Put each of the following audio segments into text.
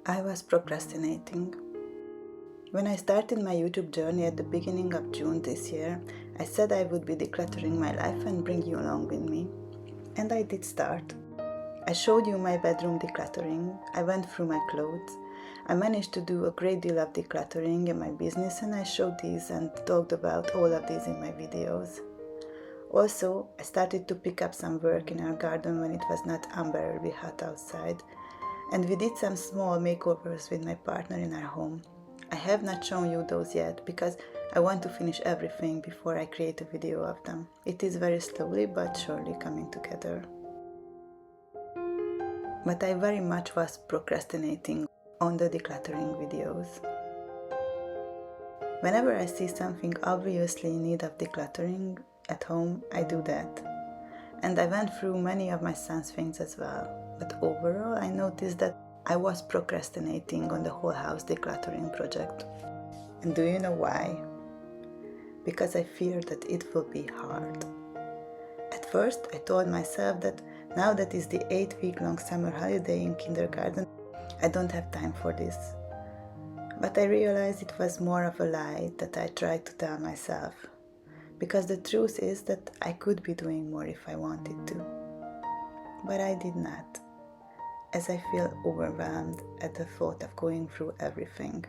I was procrastinating. When I started my YouTube journey at the beginning of June this year, I said I would be decluttering my life and bring you along with me. And I did start. I showed you my bedroom decluttering, I went through my clothes, I managed to do a great deal of decluttering in my business, and I showed these and talked about all of these in my videos. Also, I started to pick up some work in our garden when it was not unbearably hot outside, and we did some small makeovers with my partner in our home. I have not shown you those yet because I want to finish everything before I create a video of them. It is very slowly but surely coming together. But I very much was procrastinating on the decluttering videos. Whenever I see something obviously in need of decluttering at home, I do that. And I went through many of my son's things as well. But overall, I noticed that I was procrastinating on the whole house decluttering project. And do you know why? Because I feared that it will be hard. At first, I told myself that now that is the 8-week-long summer holiday in kindergarten, I don't have time for this. But I realized it was more of a lie that I tried to tell myself. Because the truth is that I could be doing more if I wanted to. But I did not, as I feel overwhelmed at the thought of going through everything.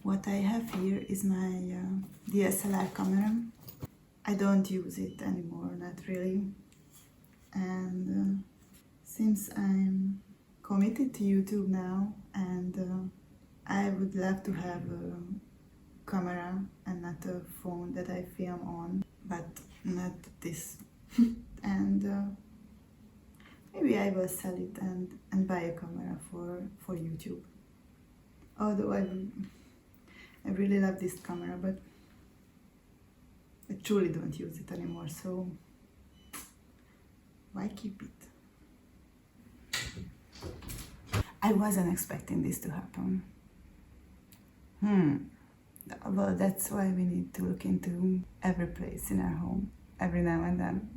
What I have here is my DSLR camera. I don't use it anymore, not really. And since I'm committed to YouTube now, and I would love to have a camera and not a phone that I film on, but not this. And maybe I will sell it and buy a camera for YouTube. Although I really love this camera, but I truly don't use it anymore, so why keep it? I wasn't expecting this to happen. Well, that's why we need to look into every place in our home, every now and then.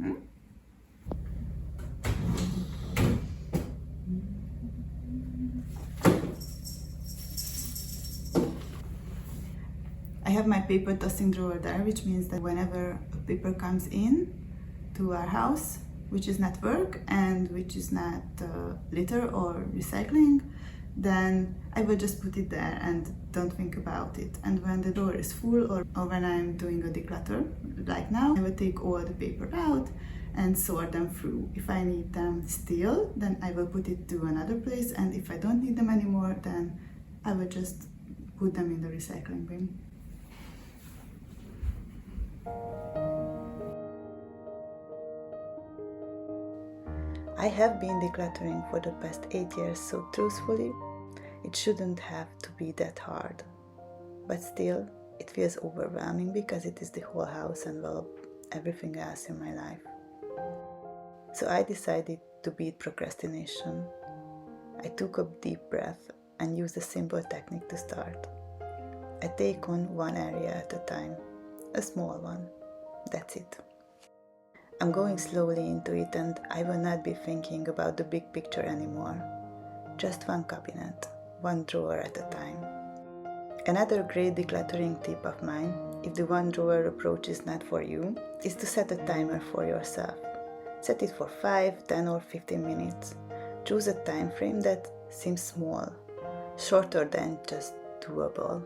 I have my paper tossing drawer there, which means that whenever a paper comes in to our house, which is not work and which is not litter or recycling, then I will just put it there and don't think about it. And when the drawer is full or when I'm doing a declutter, like now, I will take all the paper out and sort them through. If I need them still, then I will put it to another place, and if I don't need them anymore, then I will just put them in the recycling bin. I have been decluttering for the past 8 years, so truthfully, it shouldn't have to be that hard. But still, it feels overwhelming because it is the whole house and, well, everything else in my life. So I decided to beat procrastination. I took a deep breath and used a simple technique to start. I take on one area at a time, a small one. That's it. I'm going slowly into it, and I will not be thinking about the big picture anymore. Just one cabinet, one drawer at a time. Another great decluttering tip of mine, if the one drawer approach is not for you, is to set a timer for yourself. Set it for 5, 10 or 15 minutes. Choose a time frame that seems small, shorter than just doable.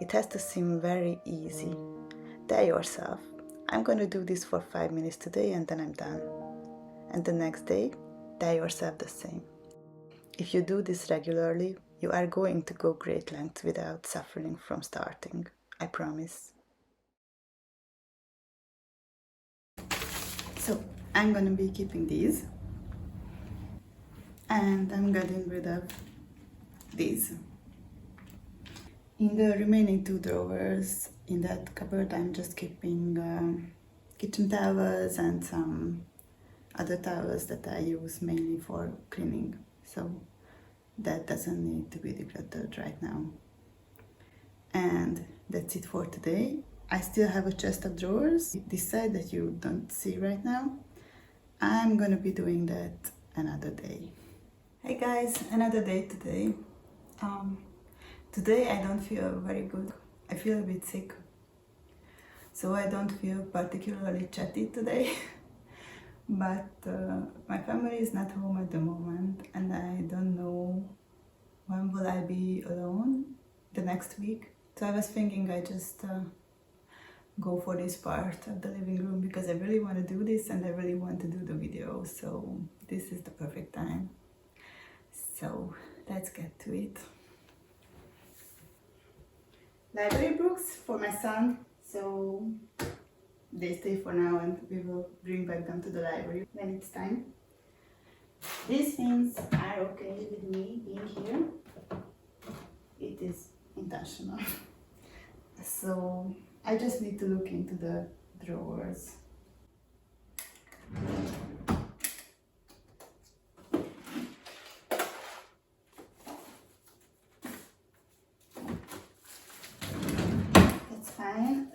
It has to seem very easy. Tell yourself, I'm going to do this for 5 minutes today and then I'm done. And the next day, tell yourself the same. If you do this regularly, you are going to go great lengths without suffering from starting. I promise. So, I'm going to be keeping these. And I'm getting rid of these. In the remaining 2 drawers in that cupboard, I'm just keeping kitchen towels and some other towels that I use mainly for cleaning. So that doesn't need to be decluttered right now. And that's it for today. I still have a chest of drawers this side that you don't see right now. I'm gonna be doing that another day. Hi guys, another day today. Today I don't feel very good. I feel a bit sick. So I don't feel particularly chatty today. But my family is not home at the moment and I don't know when will I be alone the next week. So I was thinking I just go for this part of the living room because I really want to do this and I really want to do the video. So this is the perfect time. So let's get to it. Library books for my son, so they stay for now and we will bring back them to the library when it's time. These things are okay with me being here. It is intentional. So I just need to look into the drawers.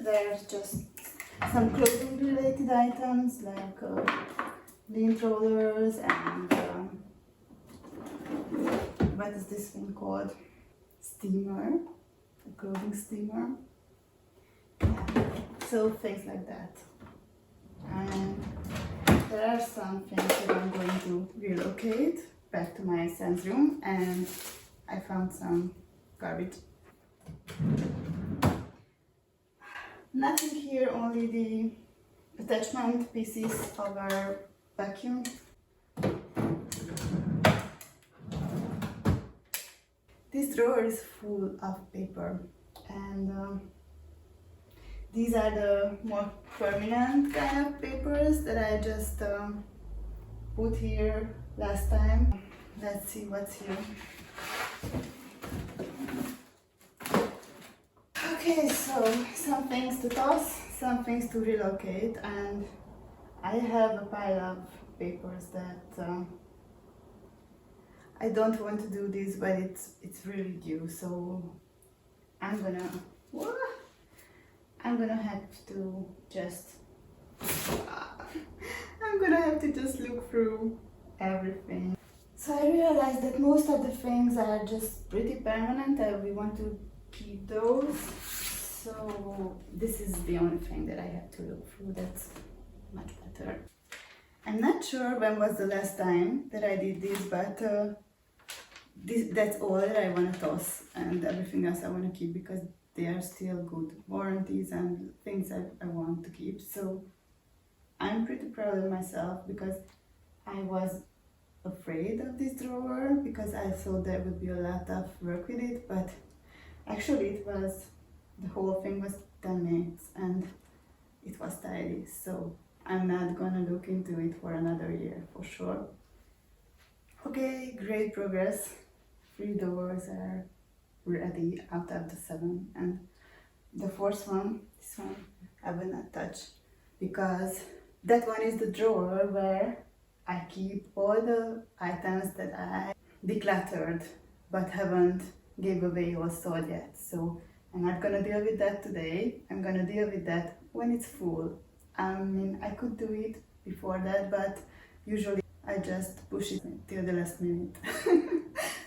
There's just some clothing related items like lint rollers and what is this thing called? Steamer, a clothing steamer. Yeah. So things like that. And there are some things that I'm going to relocate back to my son's room, and I found some garbage. Nothing here, only the attachment pieces of our vacuum. This drawer is full of paper, and these are the more permanent kind of papers that I just put here last time. Let's see what's here. Okay, so some things to toss, some things to relocate, and I have a pile of papers that I don't want to do this, but it's really due, so I'm gonna have to just look through everything. So I realized that most of the things are just pretty permanent and we want to keep those. So this is the only thing that I have to look through. That's much better. I'm not sure when was the last time that I did this, but that's all that I want to toss, and everything else I want to keep because they are still good warranties and things I want to keep. So I'm pretty proud of myself because I was afraid of this drawer because I thought there would be a lot of work with it, but actually the whole thing was 10 minutes and it was tidy, so I'm not gonna look into it for another year for sure. Okay, great progress. 3 doors are ready out of the 7, and the 4th one, this one, I will not touch because that one is the drawer where I keep all the items that I decluttered but haven't gave away or sold yet. So I'm not gonna deal with that today. I'm gonna deal with that when it's full. I mean, I could do it before that, but usually I just push it till the last minute.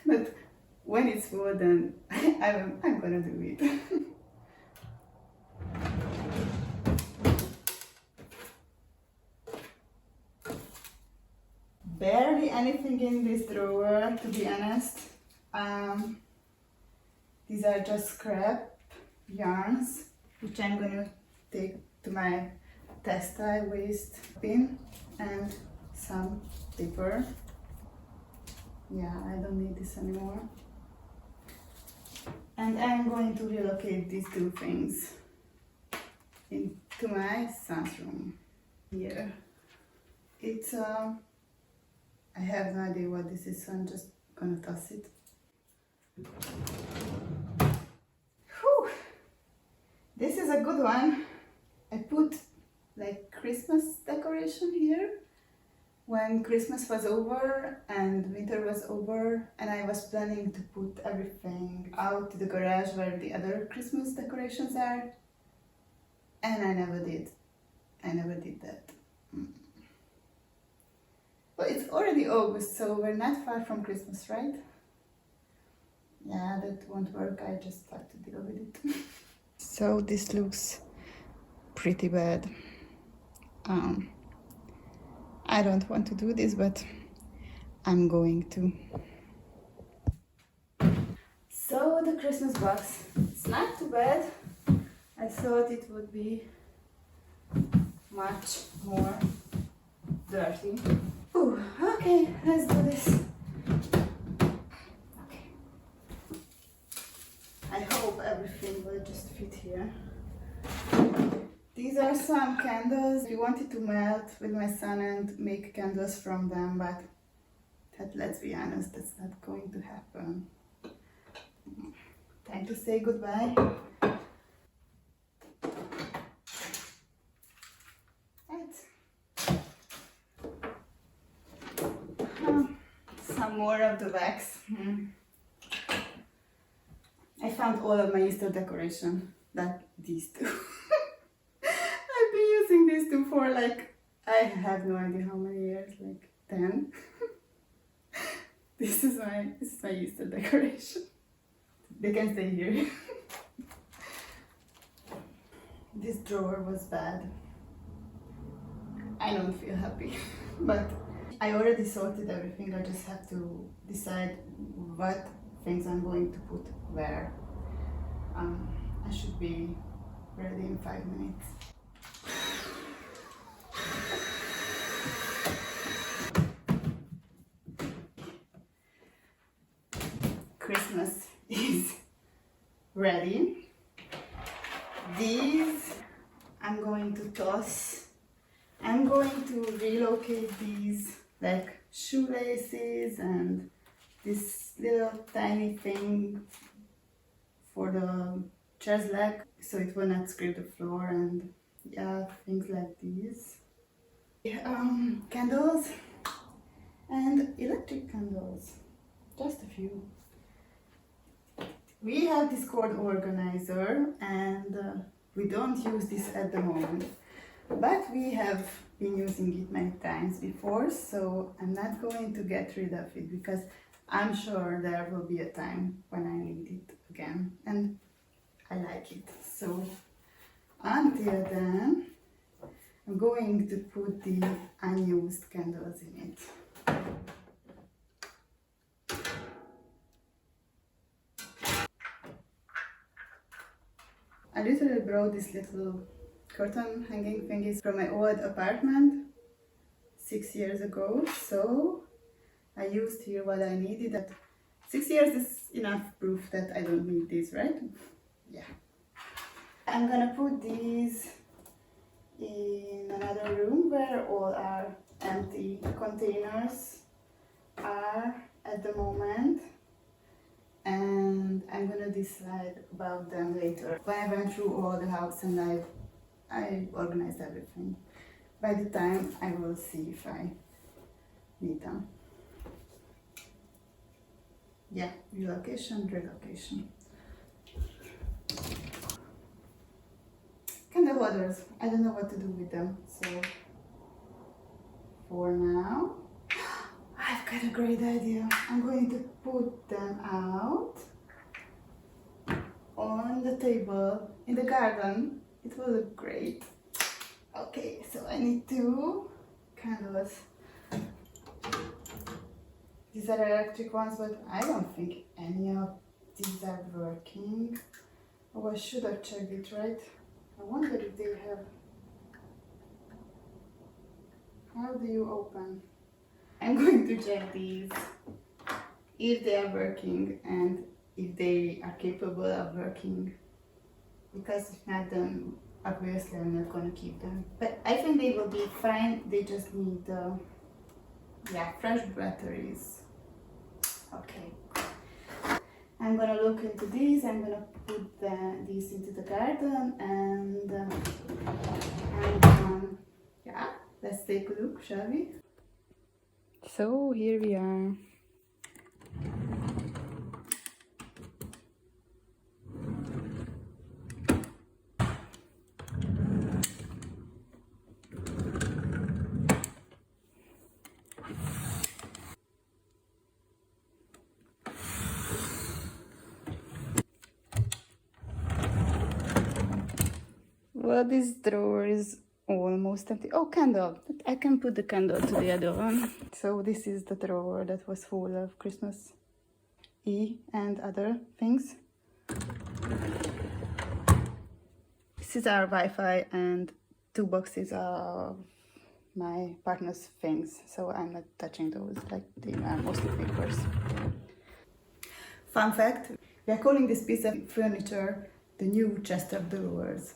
But when it's full, then I'm gonna do it. Barely anything in this drawer, to be honest. These are just scrap yarns, which I'm gonna take to my textile waste bin, and some paper. Yeah, I don't need this anymore. And I'm going to relocate these 2 things into my son's room. Here. It's I have no idea what this is, so I'm just gonna toss it. Whew. This is a good one. I put like Christmas decoration here when Christmas was over and winter was over, and I was planning to put everything out to the garage where the other Christmas decorations are, and I never did. I never did that. Well, it's already August, so we're not far from Christmas, right? Yeah, that won't work. I just have to deal with it. So this looks pretty bad. I don't want to do this, but I'm going to. So the Christmas box, it's not too bad. I thought it would be much more dirty. Ooh, okay, let's do this. Okay. I hope everything will just fit here. These are some candles. We wanted to melt with my son and make candles from them, but let's be honest, that's not going to happen. Time to say goodbye. Some more of the wax. I found all of my Easter decoration, like these two. I've been using these two for like, I have no idea how many years, like 10. This is my Easter decoration. They can stay here. This drawer was bad. I don't feel happy, but I already sorted everything. I just have to decide what things I'm going to put where. I should be ready in 5 minutes. Christmas is ready. These I'm going to toss. I'm going to relocate these, like shoelaces and this little tiny thing for the chair's leg so it will not scrape the floor, and yeah, things like these. Candles and electric candles, just a few. We have this cord organizer and we don't use this at the moment, but we have been using it many times before, so I'm not going to get rid of it because I'm sure there will be a time when I need it again and I like it. So until then, I'm going to put the unused candles in it. I literally brought this little curtain hanging thingies from my old apartment 6 years ago, so I used here what I needed. That 6 years is enough proof that I don't need these, right? Yeah. I'm gonna put these in another room where all our empty containers are at the moment, and I'm gonna decide about them later. When I went through all the house and I organized everything, by the time I will see if I need them. Yeah, relocation. Candle holders, I don't know what to do with them, so for now, I've got a great idea. I'm going to put them out on the table in the garden. It will look great. Okay, so I need 2 candles. These are electric ones, but I don't think any of these are working. Oh, I should have checked it, right? I wonder if they have... How do you open? I'm going to check these, if they are working and if they are capable of working. Because if not, then obviously I'm not going to keep them. But I think they will be fine. They just need fresh batteries. Okay. I'm gonna look into these. I'm gonna put these into the garden and yeah, let's take a look, shall we? So here we are. Well, this drawer is almost empty. Oh, candle. I can put the candle to the other one. So this is the drawer that was full of Christmas and other things. This is our Wi-Fi and 2 boxes of my partner's things. So I'm not touching those, like they are mostly papers. Fun fact, we are calling this piece of furniture the new chest of drawers.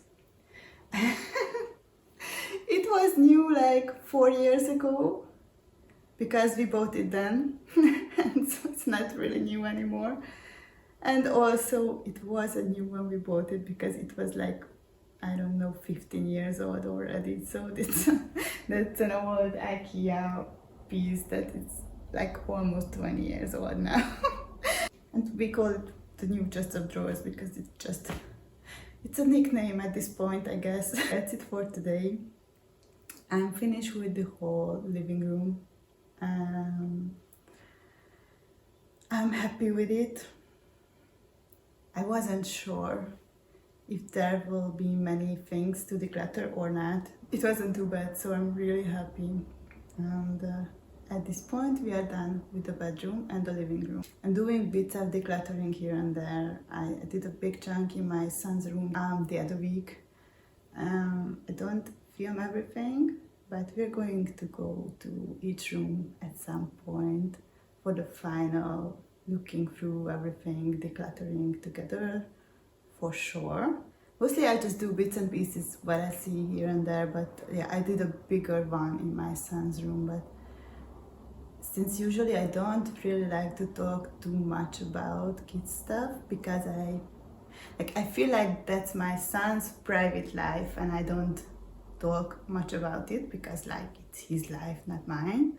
It was new like 4 years ago because we bought it then, and so it's not really new anymore. And also it wasn't new when we bought it because it was like, I don't know, 15 years old already. So that's an old IKEA piece that is like almost 20 years old now. And we call it the new chest of drawers because it's a nickname at this point, I guess. That's it for today. I'm finished with the whole living room. I'm happy with it. I wasn't sure if there will be many things to declutter or not. It wasn't too bad, so I'm really happy. And at this point we are done with the bedroom and the living room. I'm doing bits of decluttering here and there. I did a big chunk in my son's room the other week. I don't film everything, but we're going to go to each room at some point for the final looking through everything, decluttering together, for sure. Mostly I just do bits and pieces what I see here and there, but yeah, I did a bigger one in my son's room. But since usually I don't really like to talk too much about kids stuff because I feel like that's my son's private life and I don't talk much about it because like it's his life, not mine.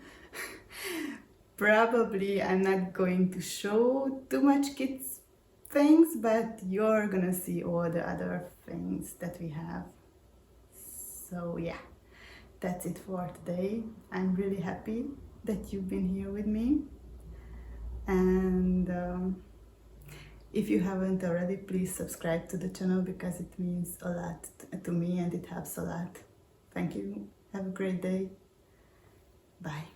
Probably I'm not going to show too much kids things, but you're gonna see all the other things that we have. So yeah, that's it for today. I'm really happy that you've been here with me, and if you haven't already, please subscribe to the channel because it means a lot to me and it helps a lot. Thank you. Have a great day. Bye.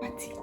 Mati.